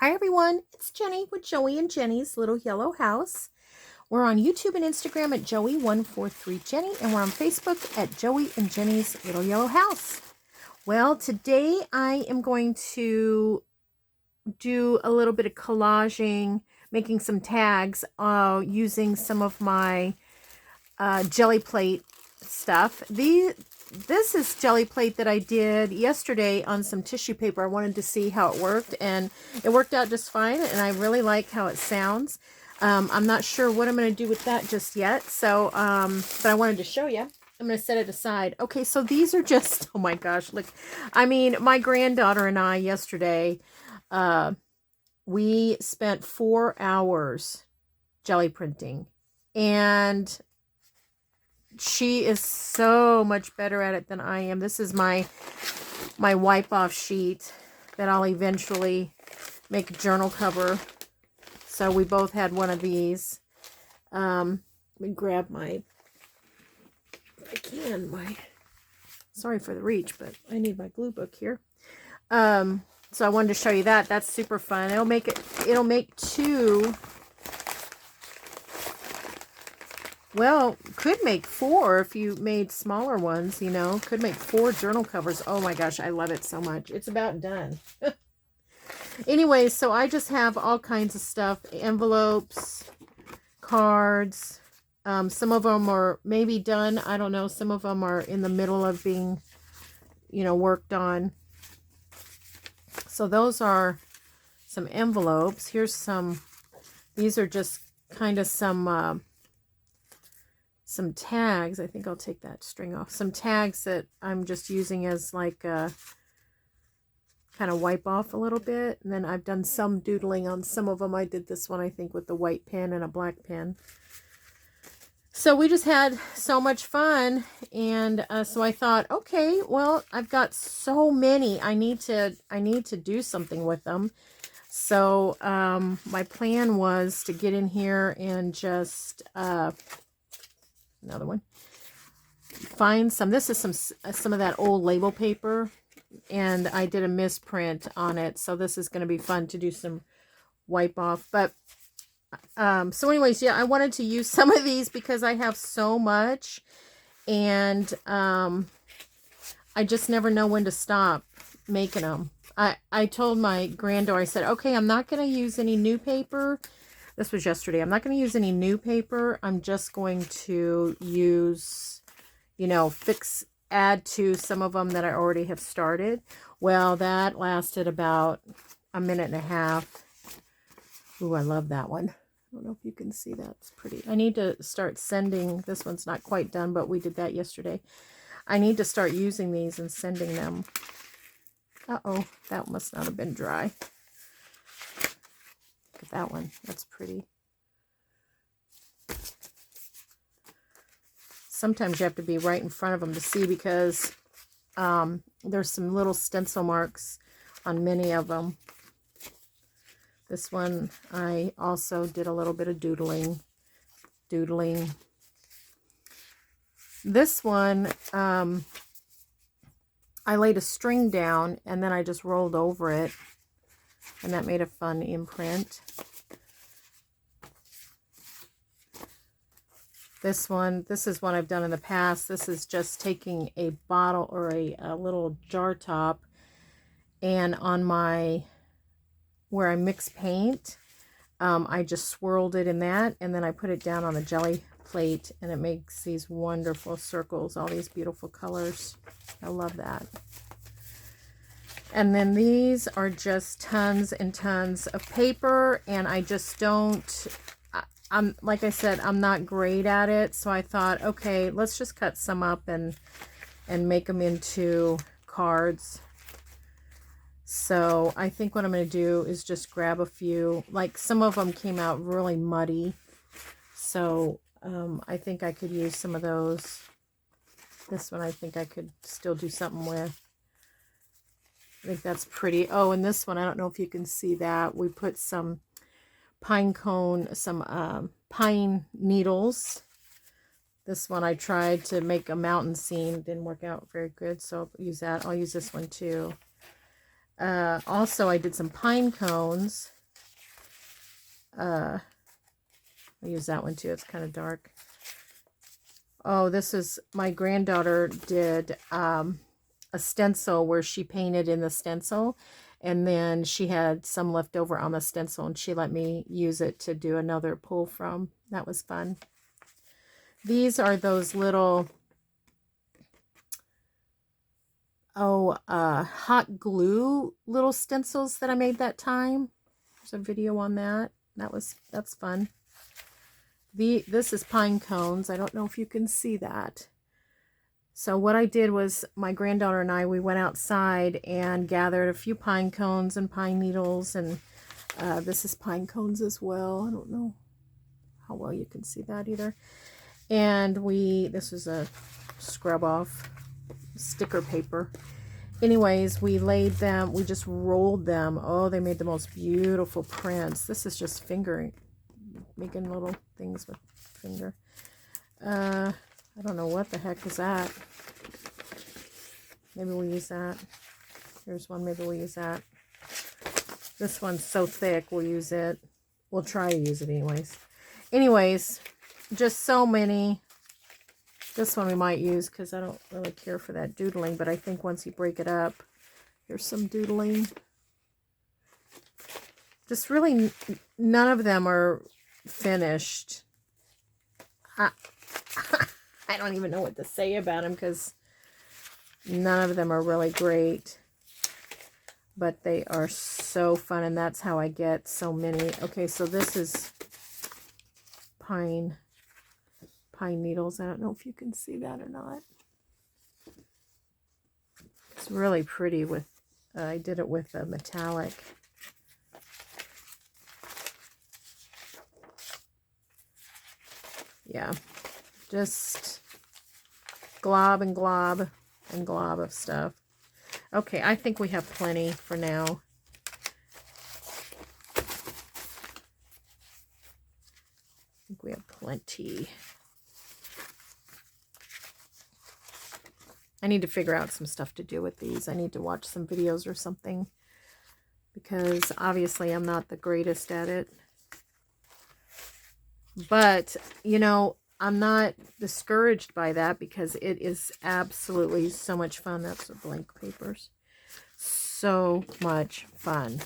Hi everyone, it's Jenny with Joey and Jenny's Little Yellow House. We're on YouTube and Instagram at Joey143Jenny, and we're on Facebook at Joey and Jenny's Little Yellow House. Well, today I am going to do a little bit of collaging, making some tags using some of my jelly plate stuff. This is jelly plate that I did yesterday on some tissue paper. I wanted to see how it worked, and it worked out just fine, and I really like how it sounds. I'm not sure what I'm going to do with that just yet, so but I wanted to show you. I'm going to set it aside. Okay, so these are just, oh my gosh, look. I mean, my granddaughter and I yesterday, we spent 4 hours jelly printing, and she is so much better at it than I am. This is my wipe off sheet that I'll eventually make a journal cover. So we both had one of these. Let me grab my, if I can, sorry for the reach, but I need my glue book here. So I wanted to show you that. That's super fun. It'll make two. Well, could make 4 if you made smaller ones, you know. Could make 4 journal covers. Oh my gosh, I love it so much. It's about done. Anyway, so I just have all kinds of stuff. Envelopes, cards. Some of them are maybe done. I don't know. Some of them are in the middle of being, you know, worked on. So those are some envelopes. Here's some. These are just kind of some tags. I think I'll take that string off. Some tags that I'm just using as like a kind of wipe off a little bit. And then I've done some doodling on some of them. I did this one, I think, with the white pen and a black pen. So we just had so much fun. And so I thought, okay, well, I've got so many. I need to do something with them. So my plan was to get in here and just another one, find some. This is some of that old label paper, and I did a misprint on it, so this is going to be fun to do some wipe off. But so anyways, yeah, I wanted to use some of these because I have so much, and I just never know when to stop making them. I told my granddaughter, I said, okay, I'm not going to use any new paper. This was yesterday. I'm not going to use any new paper. I'm just going to use, you know, add to some of them that I already have started. Well, that lasted about a minute and a half. Ooh, I love that one. I don't know if you can see that. It's pretty. I need to start sending. This one's not quite done, but we did that yesterday. I need to start using these and sending them. Uh-oh, that must not have been dry. Look at that one. That's pretty. Sometimes you have to be right in front of them to see, because there's some little stencil marks on many of them. This one, I also did a little bit of doodling. This one, I laid a string down and then I just rolled over it, and that made a fun imprint. This is one I've done in the past. This is just taking a bottle or a little jar top, and on where I mix paint, I just swirled it in that, and then I put it down on the jelly plate, and it makes these wonderful circles, all these beautiful colors. I love that. And then these are just tons and tons of paper, and I just don't, like I said, I'm not great at it, so I thought, okay, let's just cut some up and make them into cards. So I think what I'm going to do is just grab a few. Like, some of them came out really muddy, so I think I could use some of those. This one I think I could still do something with. I think that's pretty. Oh, and this one, I don't know if you can see that. We put some pine cone, some pine needles. This one I tried to make a mountain scene. Didn't work out very good, so I'll use that. I'll use this one too. Also, I did some pine cones. I'll use that one too. It's kind of dark. Oh, this is my granddaughter did a stencil where she painted in the stencil, and then she had some left over on the stencil, and she let me use it to do another pull from. That was fun. These are those little hot glue little stencils that I made that time. There's a video on that. That's fun. This is pine cones. I don't know if you can see that. So what I did was my granddaughter and I, we went outside and gathered a few pine cones and pine needles, and this is pine cones as well. I don't know how well you can see that either. And this was a scrub off sticker paper. Anyways, we laid them, we just rolled them. Oh, they made the most beautiful prints. This is just fingering, making little things with finger. I don't know what the heck is that. Maybe we'll use that. Here's one, maybe we'll use that. This one's so thick, we'll use it. We'll try to use it anyways. Anyways, just so many. This one we might use because I don't really care for that doodling, but I think once you break it up, here's some doodling. Just really, none of them are finished. I don't even know what to say about them because none of them are really great. But they are so fun, and that's how I get so many. Okay, so this is pine needles. I don't know if you can see that or not. It's really pretty with, I did it with a metallic. Yeah, just glob and glob and glob of stuff. Okay, I think we have plenty for now. I think we have plenty. I need to figure out some stuff to do with these. I need to watch some videos or something, because obviously I'm not the greatest at it. But, you know, I'm not discouraged by that because it is absolutely so much fun. That's the blank papers. So much fun.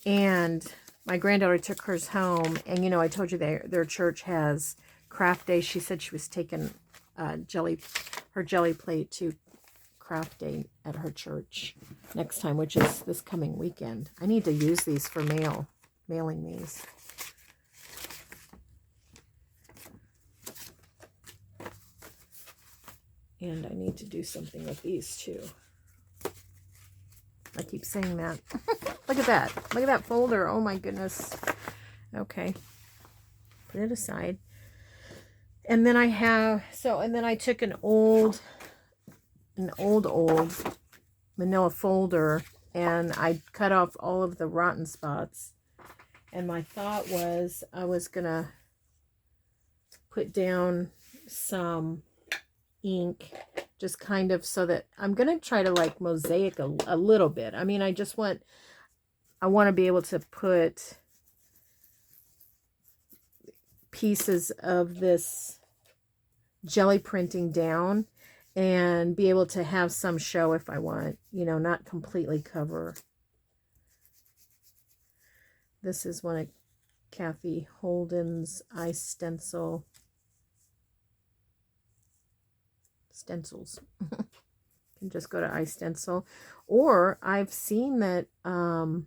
And my granddaughter took hers home, and, you know, I told you their church has craft day. She said she was taking her jelly plate to craft day at her church next time, which is this coming weekend. I need to use these for mailing these. And I need to do something with these too. I keep saying that. Look at that. Look at that folder. Oh my goodness. Okay. Put it aside. And then I have, and then I took an old manila folder, and I cut off all of the rotten spots. And my thought was I was going to put down some ink, just kind of so that I'm going to try to like mosaic a little bit. I mean, I want to be able to put pieces of this jelly printing down and be able to have some show if I want, you know, not completely cover. This is one of Kathy Holden's ice stencils. You can just go to iStencil, or I've seen that to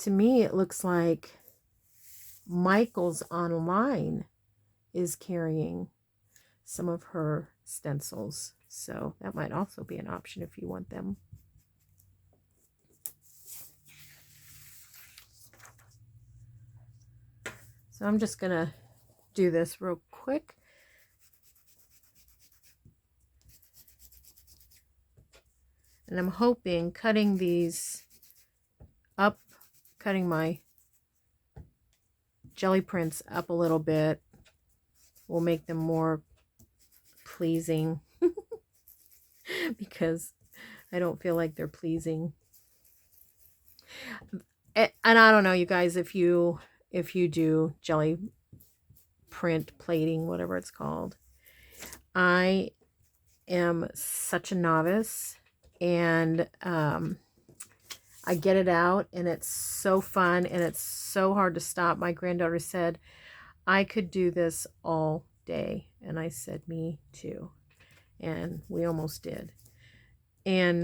me it looks like Michael's Online is carrying some of her stencils, so that might also be an option if you want them. So I'm just gonna do this real quick. And I'm hoping cutting these up, cutting my jelly prints up a little bit will make them more pleasing. Because I don't feel like they're pleasing. And I don't know, you guys, if you do jelly print plating, whatever it's called. I am such a novice, and I get it out, and it's so fun, and it's so hard to stop. My granddaughter said, I could do this all day. And I said, me too. And we almost did. And,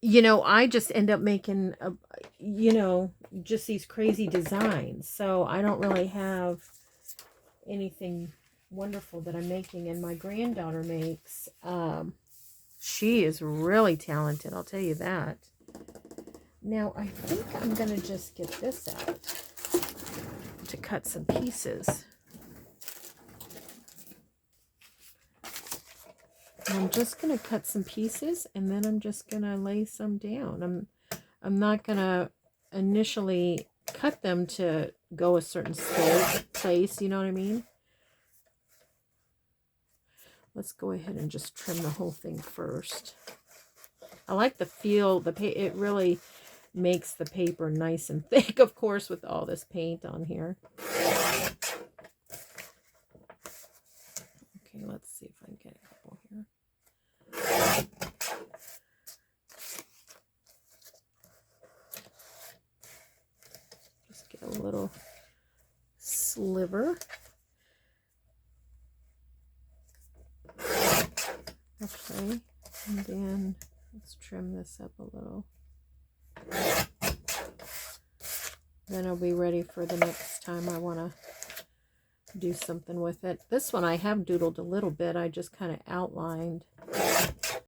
you know, I just end up making, you know, just these crazy designs. So I don't really have anything wonderful that I'm making. And my granddaughter makes, she is really talented, I'll tell you that. Now, I think I'm going to just get this out to cut some pieces. And I'm just going to cut some pieces, and then I'm just going to lay some down. I'm not going to initially cut them to go a certain place, you know what I mean? Let's go ahead and just trim the whole thing first. I like the feel, it really makes the paper nice and thick, of course, with all this paint on here. Okay, let's see if I can get a couple here. Just get a little sliver. Okay, and then let's trim this up a little. Then I'll be ready for the next time I want to do something with it. This one I have doodled a little bit. I just kind of outlined